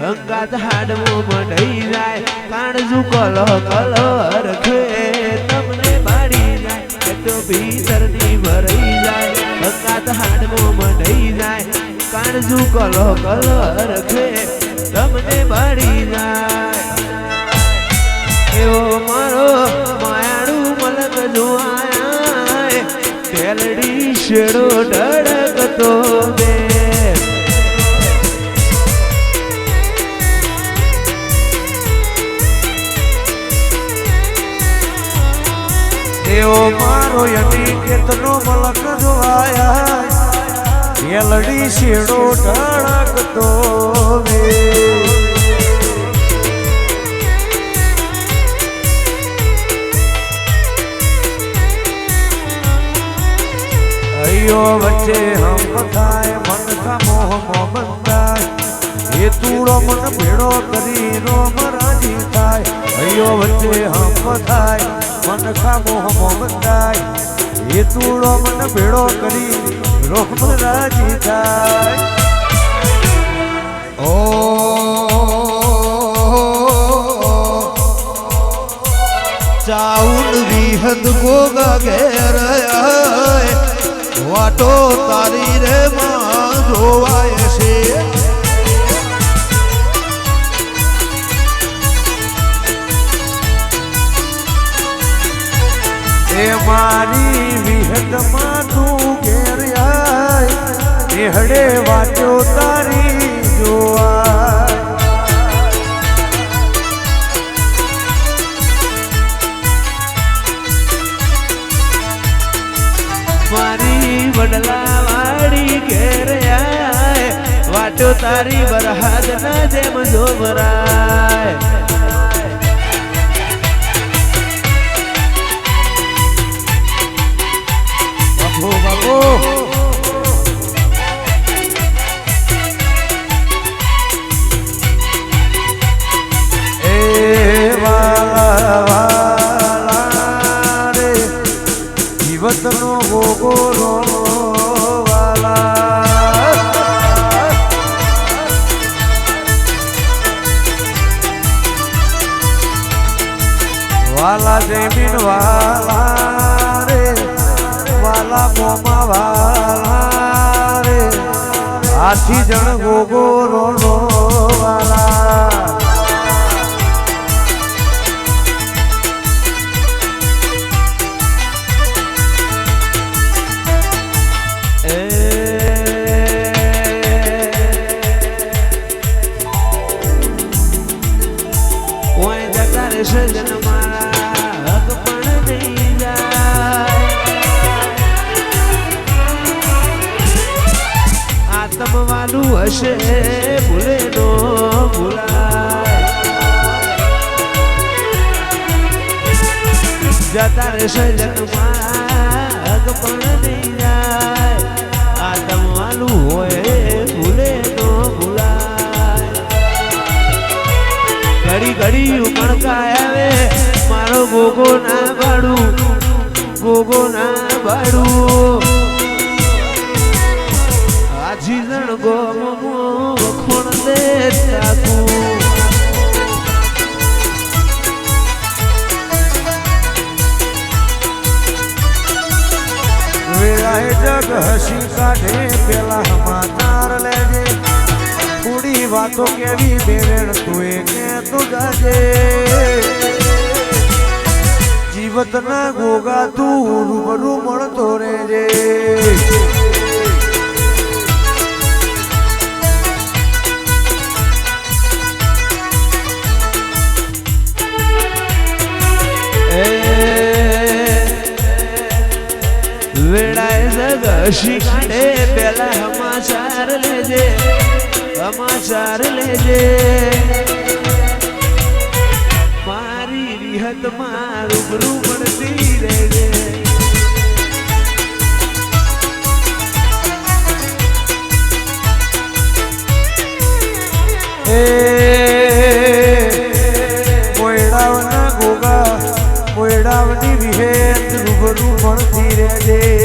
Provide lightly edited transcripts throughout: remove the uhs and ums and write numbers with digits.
અંગાત હાડમો મઢઈ જાય કાણજુ કલો કલો રખે તમને બાળી જાય તો ભીતરની ભરાઈ જાય અંગાત હાડમો મઢઈ જાય કાણજુ કલો કલો રખે તમને બાળી જાય એવો મારો માયાળું મલક જોવાય તેલડી શેડો ડળકતો બે એવો મારો યની કેતનો મલક જોવાયા તેલડી શેડો ડળકતો બે વચ્ચે હમ થાય મન કા મોહ મો બંધાય એ તૂડો મન ભેડો કરી રોમ રાજી થાય અયો વચ્ચે હમ થાય મન કા મોહ મો બંધાય એ તૂડો મન ભેડો કરી રોમ રાજી થાય ઓ ચાઉન વિહદ ગોગા ઘેર વાટો તારી રે માં જોવાય છે એ મારી વિહતમાં તું ઘેર આય હડે વાટો તારી જોવાય વડલા વાડી ઘેર આય વાટો તારી બરહાદ ના જેમ જોવરાય બાપો બાપો એ વાલા વાલા રે જીવતનો ગોગોરો વાલા જમીન વાલા રે વાલા મોમા વાલા રે આથી જણ ગોગો રોડો વાલા સજન મારા હક પણ નહીં જાય આતમ વાલું હશે ભૂલે નો ભૂલાય જતા રે સજન મારા હક પણ નહીં જાય આતમ વાલું હોય ભૂલે નો ભૂલાય ઘડી ઘડી ઉમળકાય આવે મારો ગોગો ના ભાડું ગોગો ના ભાડું આજી જણ ગોમો વખોણ દે તાકું વેળાએ જગ હસી કાઢે પેલા સમાચાર લેજે થોડી વાતો કેવી બેરેણ તું કે તું જાજે જીવતના ગોગા તું રૂબરૂ મળતો રેજે વેળાએ જગ હસી કાઢે પેલા સમાચાર લેજે સમાચાર લેજે મારી વિહત માં રૂબરૂ મળતી રહેજે કોયડાવના ગોગા કોયડાવની વિહેત રૂબરૂ મળતી રહેજે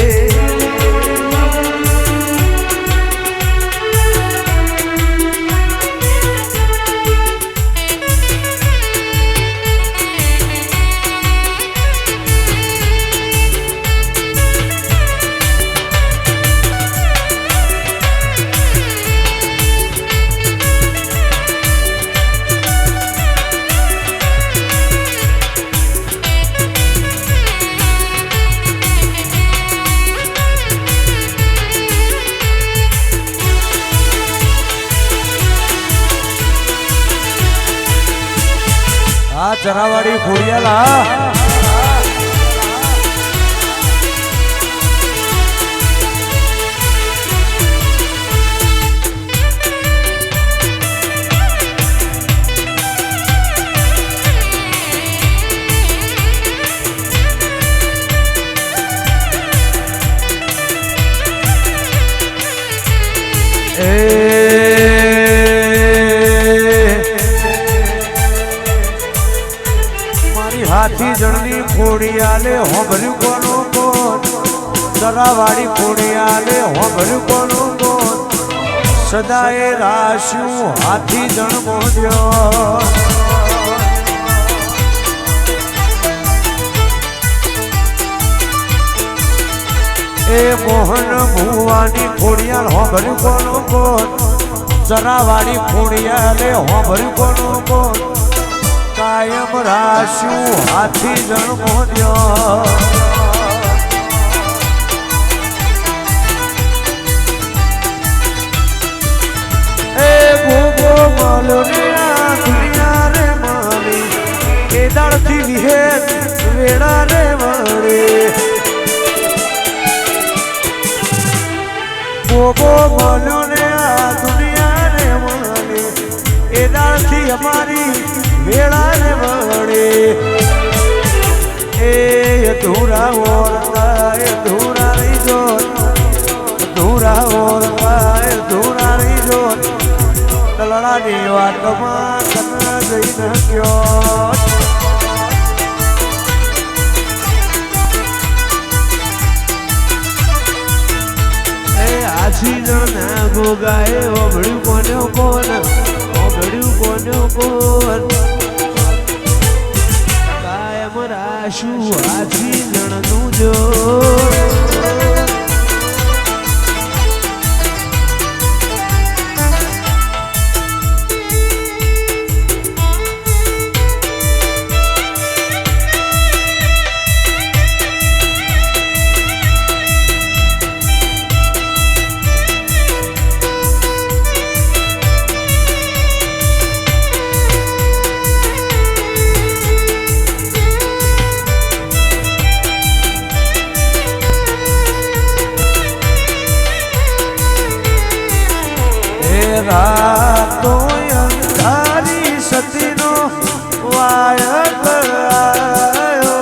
આ ચરાવાડી ખોડિયાલા મારી હાથી જણની ખોડિયાલે હોભર્યું કોનું કોણ ચરાવાડી ખોડિયાલે હોભર્યું કોનું કોણ સદાએ રાશ્યું હાથી જણ મોડ્યો એ મોહન ભુવાની ખોડિયાલ હોભર્યું કોનું કોણ ચરાવાડી ખોડિયાલે હોભર્યું કોનું કોણ કાયમ રાશ્યું હાથી જણ મોડ્યો એ ભૂગો માલો ને આ દુનિયા રે માલી એ દાળથી વિહેત વેળા રે વળે ભૂગો માલો ને આ દુનિયા રે માલી એ દાળથી અમારી વેળા રે વળે એ ધૂરા ઓરતા એ ધૂરા રહી જો ધૂરા ઓરતા એ ધૂરા રહી જો દલડાની વાતમાં કન જઈને ગયો એ આછી ના ગોગાએ ઓભળ્યું કોને કોણ ઓભળ્યું કોને કોણ કાયમ રાશું આછી જણનું જો રાતો અંધારી સતીનો વાય કરાયો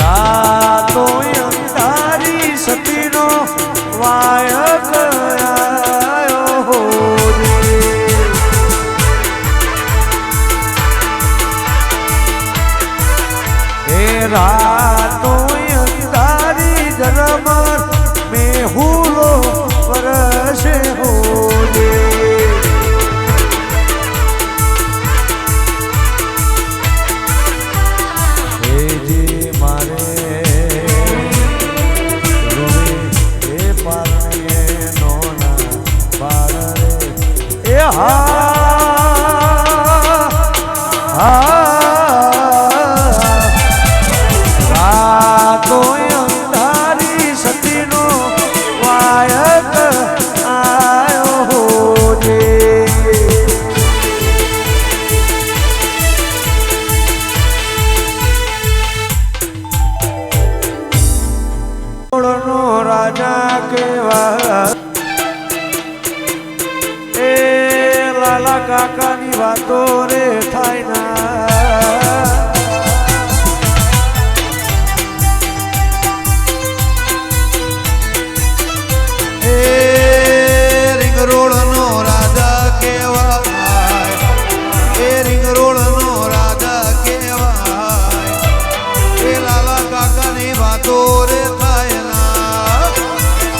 રાતો અંધારી સતીનો વાય કરાયો એ રાતો અંધારી જરમર મેહુલો વરસે હોજે રાતો અંધારી સતીનો વાયક આયો જે રાજા કેવા લાલા કાકાની વાતો રે થાય ના વાતો રે થાય ના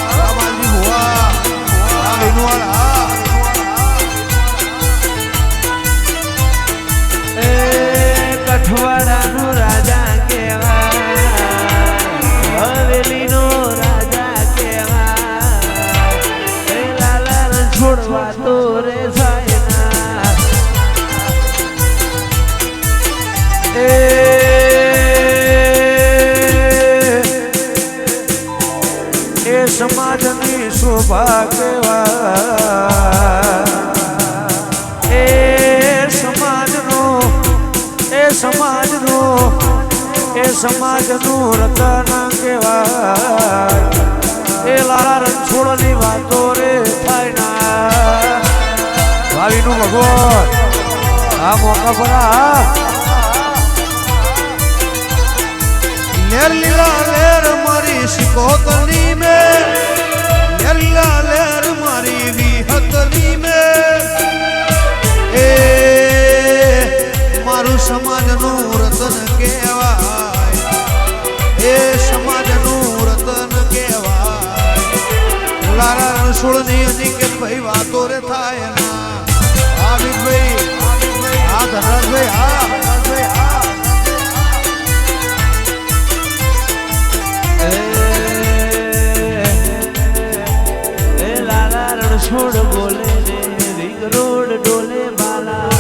બાબાજી ભુવા આ વિનવાળા એ કઠવાડાનો રાજા કહેવાય હવેલીનો રાજા કહેવાય એ લાલા રણછોડવા તો રે થાય ના એ સમાજની શોભા કહેવાય એ સમાજનું રતન કહેવાય એ લાલા રણછોડની વાતો રે થાય ના ભાવિનું ભગવાન આ મોકા પર લેર લીલા લેર મારી શિકોતની મે લેર લીલા લેર મારી વિહતની મે એ મારું સમાજનું રતન કહેવાય એ સમાજનું રતન કહેવાય લાલા રણછોડની અનિકેત ભાઈ વાતો રે થાય ના આ ભાઈ આ ધનરાજભાઈ આ લાલા રણછોડ બોલે ને રિંગ રોડ ડોલે બાલા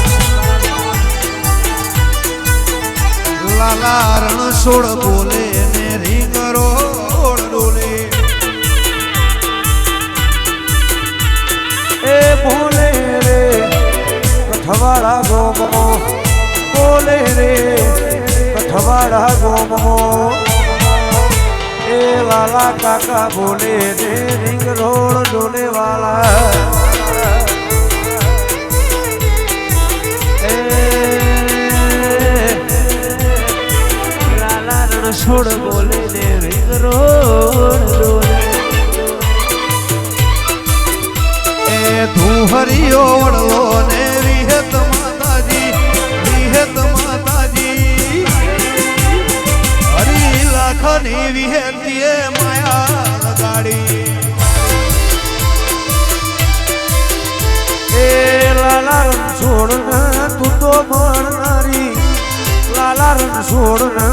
લાલા રણછોડ બોલે ને રિંગ રોડ ડોલે એ બોલે રે કઠવાડા ગોમો બોલે રે કઠવાડા ગોમો એ લાલા કાકા બોલે રે રિંગ રોડ ડોલે વાલા રણછોડ બોલે ને રિંગ રોડ ડોલે એ તું હરિયો વડલો ને વિહત માતાજી હરી લાખની વિહેતીએ માયા લગાડી એ લાલા રણછોડ ને તું તો મળનારી લાલા રણછોડ ને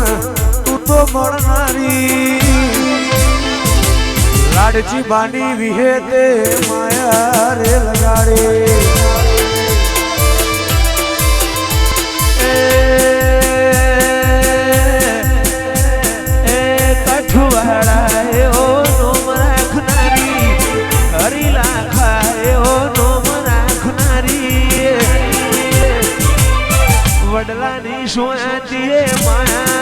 તો મળનારી લાડજી બાની વિહેતે માયા રે લગાડે એ કઠવાડા એવો નોમ રાખનારી હરી લાખા એવો નોમ રાખનારી વડલાની સોયાતીએ માયા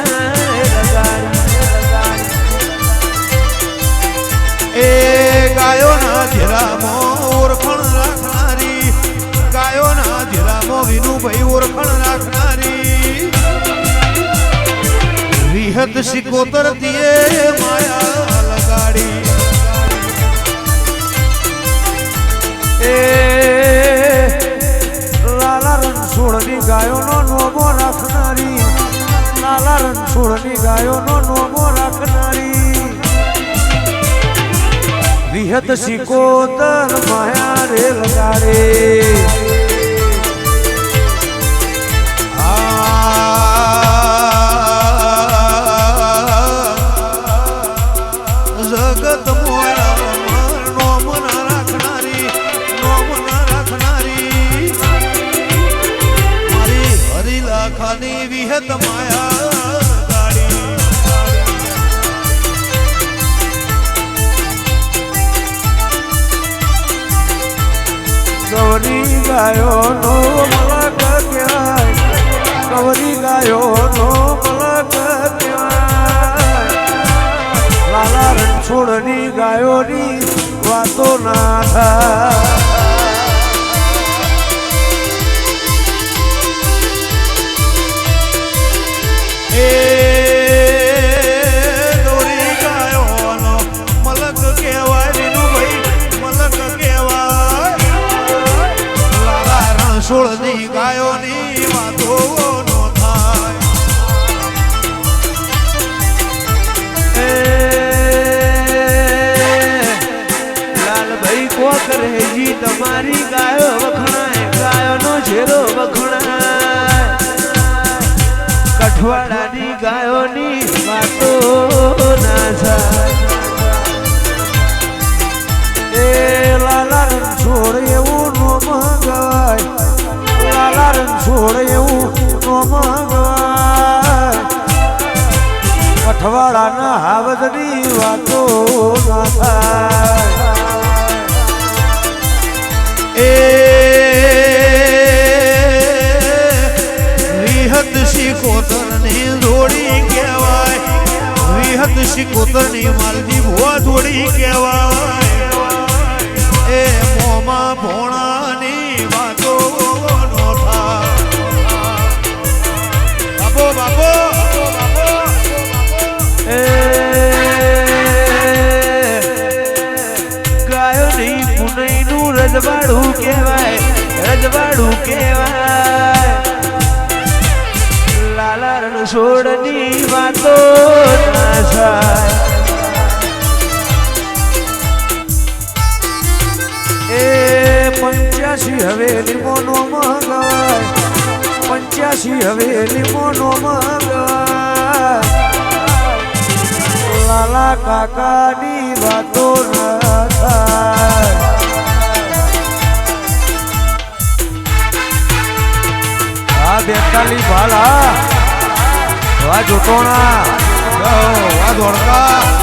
એ ગાયોના ધીરામાં ઓળખણ રાખનારી ગાયોના ધીરામાં વિનુભાઈ ઓળખણ રાખનારી વિહત સિકોતર દિયે માયા લગાડી એ લાલા રણછોડની ગાયોનો નોમો રાખનારી લાલા રણછોડની ગાયોનો નોમો રાખનારી વિહત સિકોતર માયા રે લગાડે જગત મોરા નોમ ના રાખનારી મારી હરી લાખાની વિહત માયા ગૌરી ગાયો નો મલક ક્યાંય ગૌરી ગાયો નો મલક ક્યાંય લાલા રણછોડની ગાયોની વાતો ના થાય એ ગૌરી ગાયો નો મલક કહેવાય વિનુભાઈ મલક કહેવાય રણછોડની ગાયોની વાતો નો થાય એ મારી ગાયો વખણાય ગાયોનો ઝેરો વખણાય કઠવાડાની ગાયોની વાતો ના થાય એ લાલા રણછોડ એવું નો મંગાય લાલા રણછોડ એવું નો મંગાય કઠવાડાના હાવદની વાતો ના થાય એ વિહત શિકોતરની જોડી કહેવાય વિહત શિકોતરની માલજી ભુવા જોડી કહેવાય એ મોમાં ભોણાની વાતો નો થાય બાપો બાપો ગાયોની પુનઈનું રજવાડું કહેવાય લાલા રણછોડની વાતો ના થાય એ 85 હવેલી મોનો મંગાય 85 હવેલી મોનો મંગાય લાલા કાકાની વાતો ના થાય આ 42 ભાલા વા જોટોણા વા ધોળકા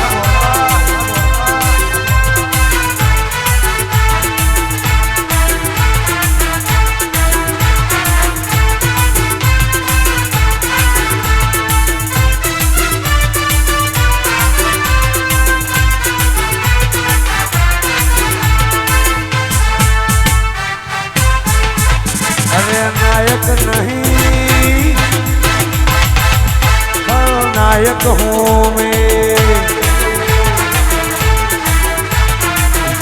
नायक नहीं नायक हूँ मैं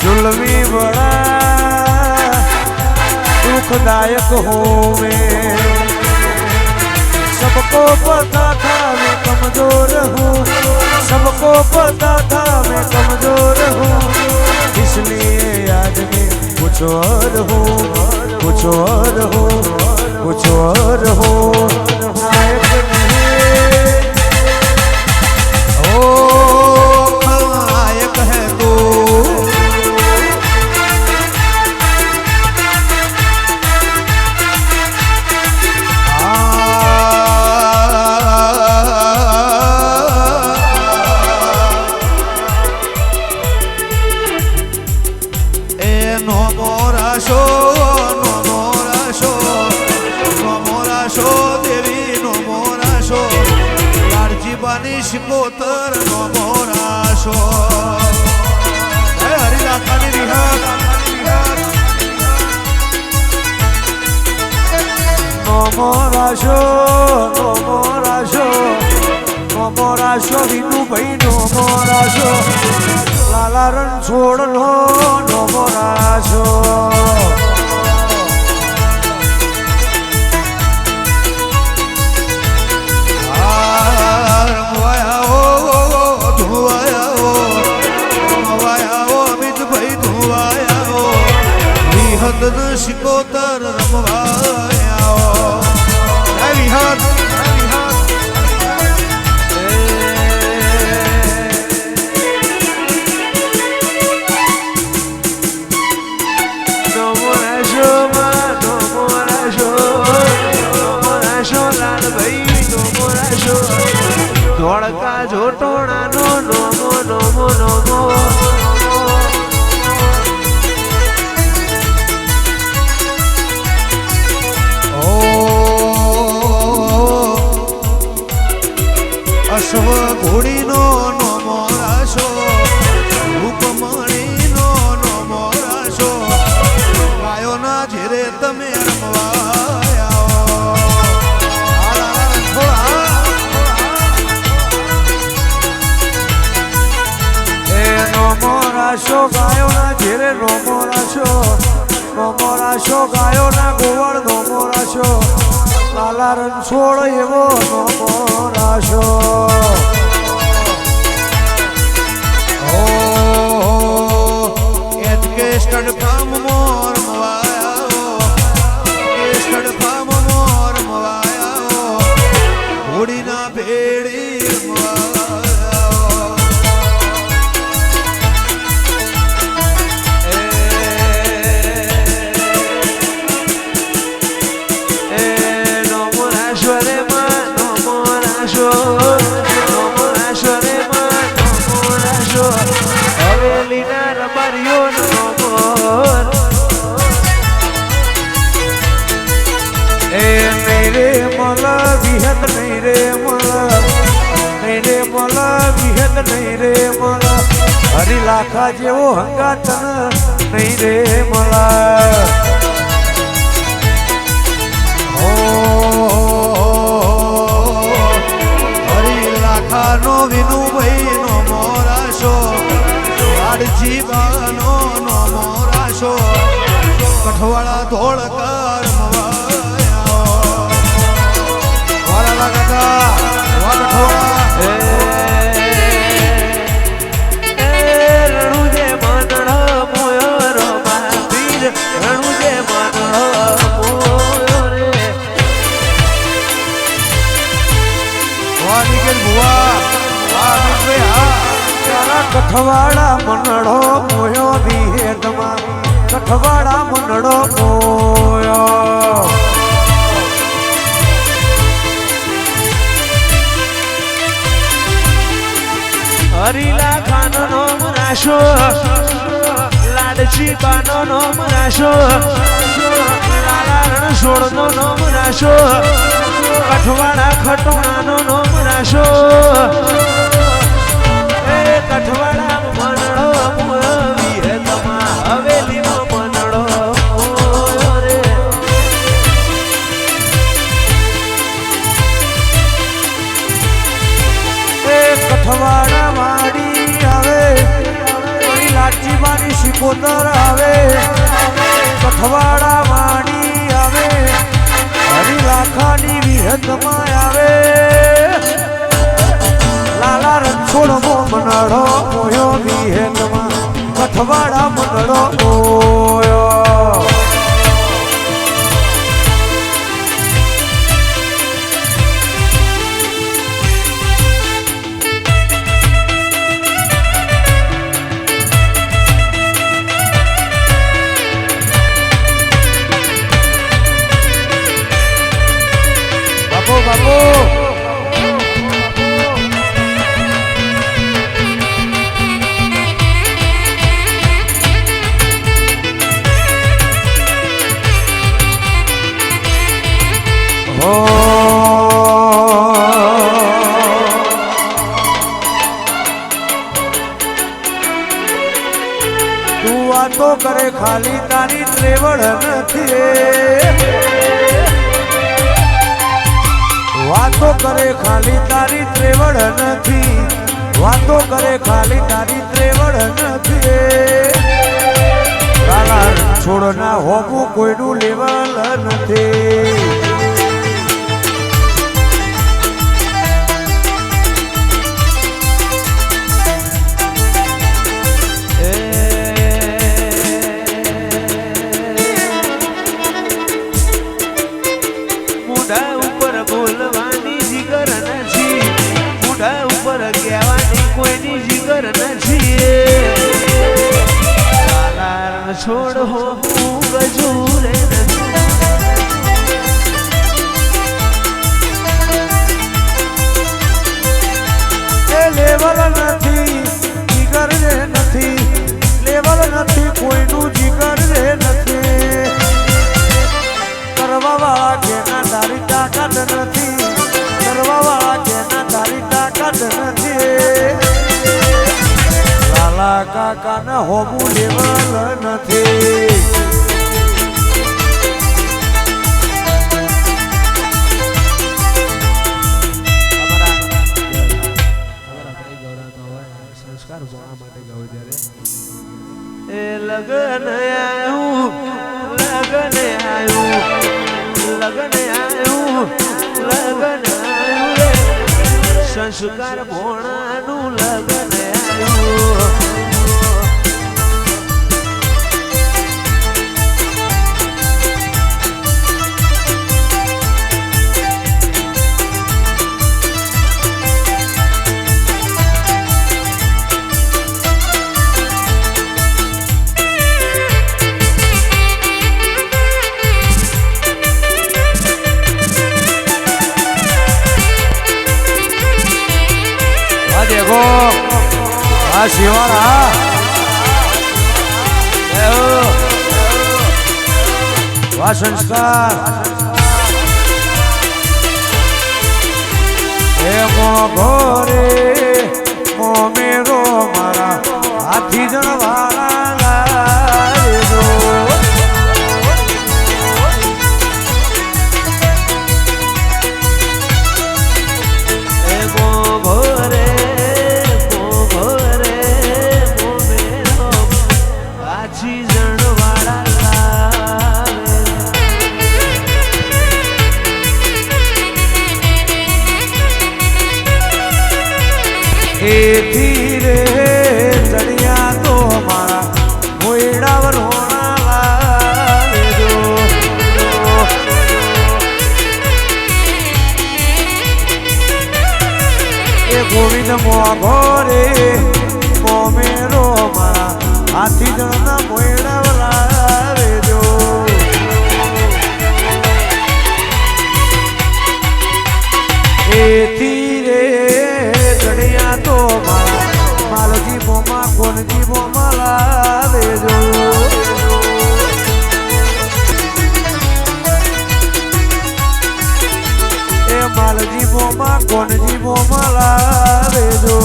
जुल्मी बड़ा दुखदायक हूँ मैं सबको पता था मैं कमजोर हूँ सबको पता था मैं कमजोर हूँ इसलिए आज मैं कुछ और हूँ कुछ और हो कुछ और हो नायक नहीं ओ खलनायक है तू ए नो मोरा शो શિકોતર નો મોરાશો હરિદાસાની રિહાર નો મોરાશો વિનુભાઈ નો મોરાશો લાલા રણછોડ નો મોરાશો શિકોતર રમવાયા વિહાર ધોળકા જોટોણાનો નોમો નોમો નોમો અશ્વ ઘોડીનો નો મોરાશો રૂપમણીનો નો મોરાશો ગાયોના ઝેરે તમે મોરાશો ગાયોના ઝેરે નો મોરાશો ગાયોના ગોવળ નો મોરાશો લાલા રણછોડ એવો નો મોરાશો એજકે સ્ટડ કામ મોર મવા વિહેત નહીં રે મળે હરી લાખા જેવો હંગાત નહીં રે મળે હરી લાખાનો વિનુભાઈ નો મોરાશો લાડજી બાનો નો મોરાશો કઠવાળા ધોળકર વાલા કાકા વા કઠવાળા રણુજે માનડો મોયો રો પીર રણુજે માનડો મોયો રે વા નિકેલ ભુવા વા અમિતભાઈ હા તારા કઠવાળા મનડો મોયો વિહેતમાં કઠવાળા મનડો મોયો હરીલા ખાનો નો મરાશો લાડજી બાનો નો મરાશો લાલા રણછોડ નો નો મરાશો કઠવાડા ખટોણાનો નો મરાશો એ કઠવાડા મનડો મોવી હે તમા હવેલી નો મનડો મોયો રે એ કઠવાડા વાડી આવે મારી લાચી મારી શિકોતર આવે કઠવાડા વાડી આવે હરી લાખાની વિહતમાં આવે લાલા રણછોડ મો મનડો મોયો વિહેતમાં કઠવાડા મનડો મોયો બાપુ તું વાતો કરે ખાલી તારી ત્રેવડ નથી વાતો કરે ખાલી તારી ત્રેવડ નથી વાતો કરે ખાલી તારી ત્રેવડ નથી લાલા છોડના હોવું કોઈનું લેવલ નથી મુઢા ઉપર બોલવાની જીગર નથી મુઢા ઉપર કહેવાની કોઈની જીગર નથી લાલા છોડ હો ગજુરે એ લેવલ નથી જીગર રે નથી લેવલ નથી કોઈનું જીગર રે નથી કરવા વાળા કેના તારી તાકાત નથી કરવા વાળા કેના તારી તાકાત નથી લાલા કાકા ના હોવું લેવલ નથી સંસ્કાર ભણવા માટે ગાવ ત્યારે એ લગન આયું લગન આયું લગન આયું લગન આયું રે સંસ્કાર ભોણાનું લગન આયું દેખો આ શિવાળા વા સંસ્કાર એ ઘોરે મોમેરો મારા હાથી જણવાળા લાજો એ મોઘોરે મોમેરો હાથી જણવાળા લાવે એથી રે ચડિયા તો મારા મોયડા વરોણા લાવેજો એ ગોવિંદ મોઘો રે મોમેરો મારા હાથી જણના મોયડા લાવેજો એથી રે ચડિયા તો મારા માલજી બોમાં કોનજી બોમાં લાવેજો એ માલજી બોમાં કોનજી બોમાં લાવેજો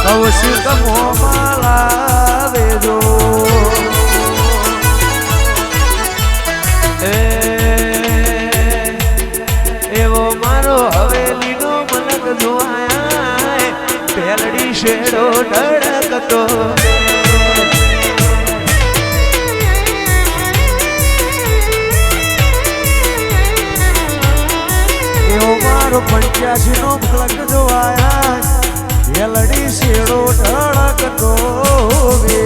કૌશિક બોમાં લાવેજો એવો મારો હવેલીનો મલક જોવાય પેલડી શેડો ધડકતો એવો મારો 85 નો મલક જોવાયા વેલડી શેડો ધડકતો વે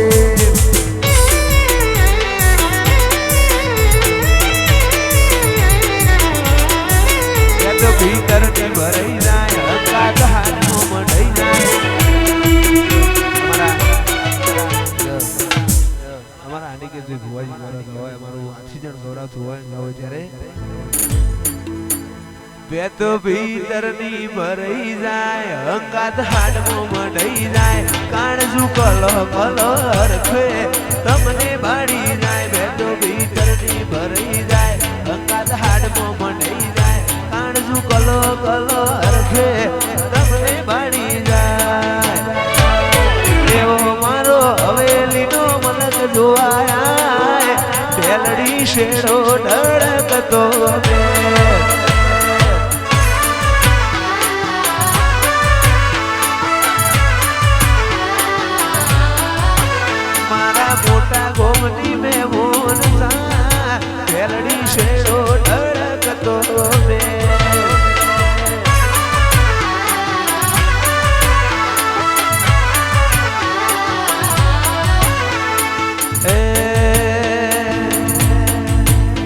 તો ભીતર થી ભરાઈ જાય હકાત હાથમાં મઢાઈ જાય અમારા આની કે જે ભુવાજી ગૌરવ હોય અમારું ઓક્સિજન ગૌરવ હોય ન હોય ત્યારે બે તો ભીતર ની ભરાઈ જાય હકાત હાથમાં મઢાઈ જાય કાણજુ કલો કલો હરખે તમને બાળી જાય બે તો ભીતર ની ભરાઈ જાય હકાત હાથમાં મઢાઈ જાય કાણજુ કલો કલો હરખે તમને બાળી જાય એવો મારો હવેલીનો મલક જોવાય બેલડી શેડો ધડકતો મારા મોટા ગોમની મેં મોનસા બેલડી શેડો ધડકતો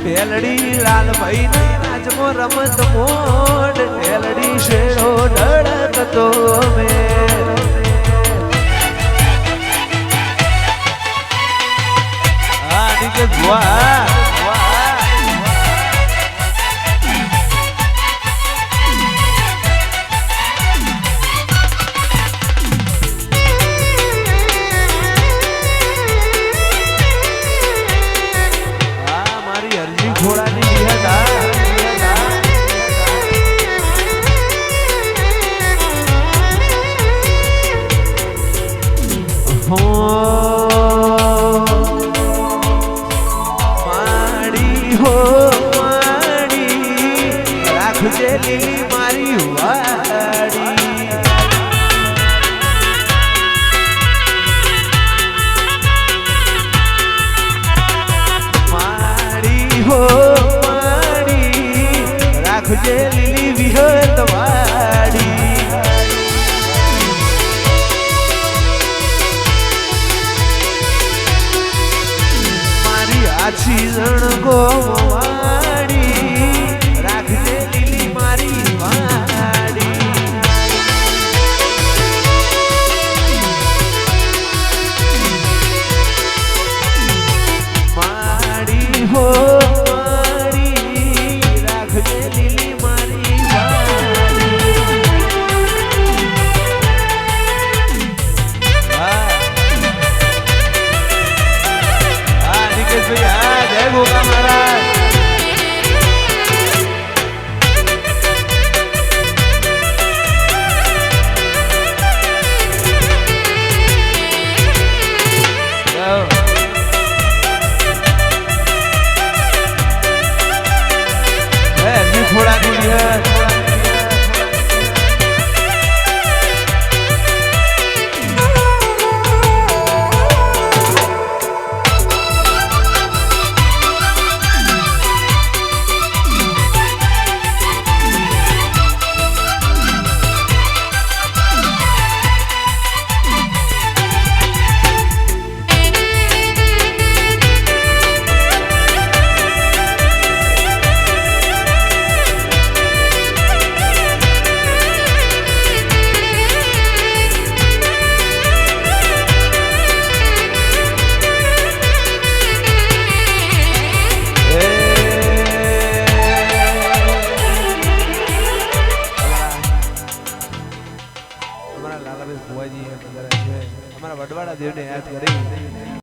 ઢેલડી લાલભાઈ ની નાચમો રમત મોડ ઢેલડી શેડો ધડકતો મે આ નીચે ભુવા માડી હો માડી રાખજે લીલી મારી વાડી માડી હો માડી રાખજે લીલી વિહત વાડી આછી જણગો વાડી રાખજે લીલી મારી વાડી માડી હો માડી રાખજે લીલી મારી વાડી જય ગોગા મહારાજ દેવને યાદ કરી